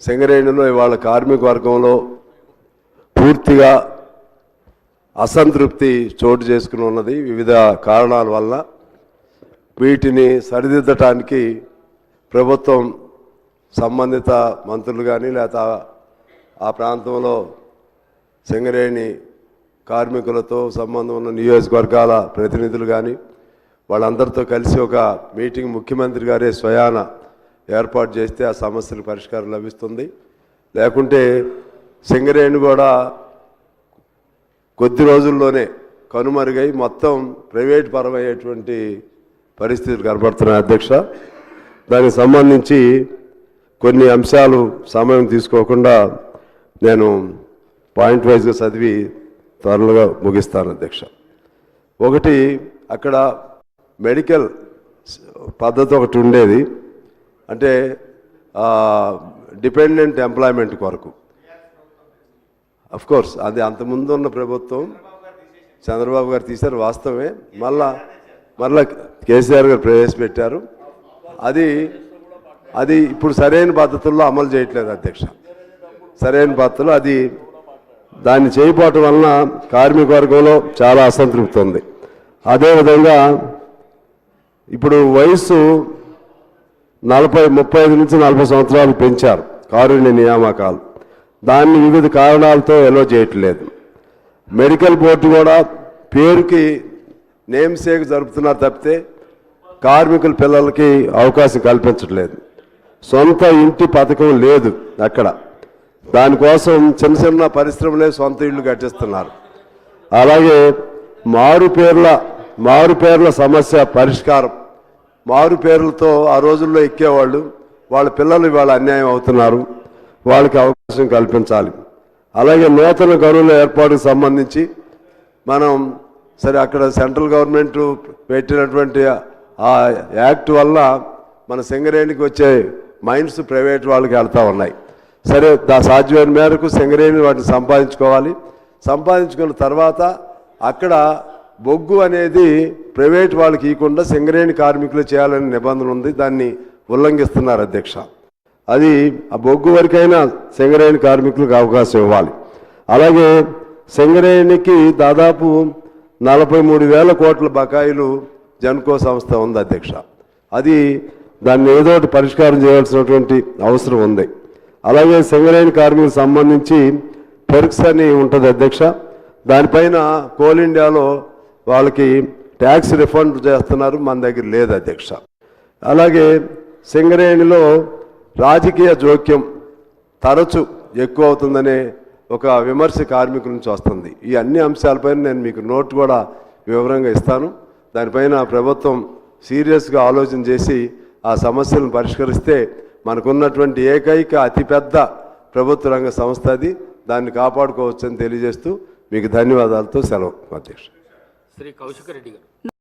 సింగరేణిలో ఇవాళ కార్మిక వర్గంలో పూర్తిగా అసంతృప్తి చోటు చేసుకుని ఉన్నది వివిధ కారణాల వల్ల. వీటిని సరిదిద్దటానికి ప్రభుత్వం సంబంధిత మంత్రులు కానీ లేదా ఆ ప్రాంతంలో సింగరేణి కార్మికులతో సంబంధం ఉన్న నియోజకవర్గాల ప్రతినిధులు కానీ వాళ్ళందరితో కలిసి ఒక మీటింగ్ ముఖ్యమంత్రి గారే స్వయాన ఏర్పాటు చేస్తే ఆ సమస్యలకు పరిష్కారం లభిస్తుంది. లేకుంటే సింగరేణి కూడా కొద్ది రోజుల్లోనే కనుమరుగై మొత్తం ప్రైవేట్ పరమయ్యేటువంటి పరిస్థితులు కనబడుతున్నాయి అధ్యక్ష. దానికి సంబంధించి కొన్ని అంశాలు సమయం తీసుకోకుండా నేను పాయింట్ వైజ్గా చదివి త్వరగా ముగిస్తాను అధ్యక్ష. ఒకటి, అక్కడ మెడికల్ పద్ధతి ఒకటి ఉండేది, అంటే డిపెండెంట్ ఎంప్లాయ్మెంట్ కొరకు. కోర్స్ అది అంతకుముందు ఉన్న ప్రభుత్వం చంద్రబాబు గారు తీశారు, వాస్తవమే. మళ్ళా కేసీఆర్ గారు ప్రవేశపెట్టారు. అది ఇప్పుడు సరైన పద్ధతుల్లో అమలు చేయట్లేదు అధ్యక్ష. సరైన పద్ధతులు దాన్ని చేయకపోవటం వలన కార్మిక వర్గంలో చాలా అసంతృప్తి ఉంది. అదేవిధంగా ఇప్పుడు వయసు 35 నుంచి 40 సంవత్సరాలు పెంచారు కారుణ్య నియామకాలు. దాన్ని వివిధ కారణాలతో ఎలో చేయట్లేదు. మెడికల్ బోర్డు కూడా పేరుకి నేమ్ సేక్ జరుపుతున్నారు తప్పితే కార్మికుల పిల్లలకి అవకాశం కల్పించట్లేదు. సొంత ఇంటి పథకం లేదు అక్కడ. దానికోసం చిన్న చిన్న పరిశ్రమలే సొంత ఇళ్ళు కట్టిస్తున్నారు. అలాగే మారు పేర్ల సమస్య పరిష్కారం. మారు పేర్లతో ఆ రోజుల్లో ఎక్కేవాళ్ళు, వాళ్ళ పిల్లలు ఇవాళ అన్యాయం అవుతున్నారు, వాళ్ళకి అవకాశం కల్పించాలి. అలాగే నూతన గనుల ఏర్పాటుకు సంబంధించి మనం సరే అక్కడ సెంట్రల్ గవర్నమెంట్ పెట్టినటువంటి ఆ యాక్ట్ వల్ల మన సింగరేణికి వచ్చే మైన్స్ ప్రైవేట్ వాళ్ళకి వెళ్తూ ఉన్నాయి. సరే సాధ్యమైన మేరకు సింగరేణి వాటిని సంపాదించుకోవాలి. సంపాదించుకున్న తర్వాత అక్కడ బొగ్గు అనేది ప్రైవేట్ వాళ్ళకి ఇవ్వకుండా సింగరేణి కార్మికులు చేయాలనే నిబంధన ఉంది. దాన్ని ఉల్లంఘిస్తున్నారు అధ్యక్ష. అది ఆ బొగ్గు వరకైనా సింగరేణి కార్మికులకు అవకాశం ఇవ్వాలి. అలాగే సింగరేణికి దాదాపు 43,000 కోట్ల బకాయిలు జెన్కో సంస్థ ఉంది అధ్యక్ష. దాన్ని ఏదో ఒకటి పరిష్కారం చేయాల్సినటువంటి అవసరం ఉంది. అలాగే సింగరేణి కార్మికులకు సంబంధించి పెర్క్స్ అని ఉంటుంది అధ్యక్ష. దానిపైన కోల్ ఇండియాలో వాళ్ళకి ట్యాక్స్ రిఫండ్ చేస్తున్నారు, మన దగ్గర లేదు అధ్యక్ష. అలాగే సింగరేణిలో రాజకీయ జోక్యం తరచు ఎక్కువ అవుతుందనే ఒక విమర్శ కార్మికుల నుంచి వస్తుంది. ఈ అన్ని అంశాలపైన నేను మీకు నోట్ కూడా వివరంగా ఇస్తాను. దానిపైన ప్రభుత్వం సీరియస్గా ఆలోచన చేసి ఆ సమస్యలను పరిష్కరిస్తే మనకున్నటువంటి ఏకైక అతిపెద్ద ప్రభుత్వ రంగ సంస్థ అది. దాన్ని కాపాడుకోవచ్చని తెలియజేస్తూ మీకు ధన్యవాదాలతో సెలవు అధ్యక్ష. శ్రీ కౌశిక్ రెడ్డి గారు.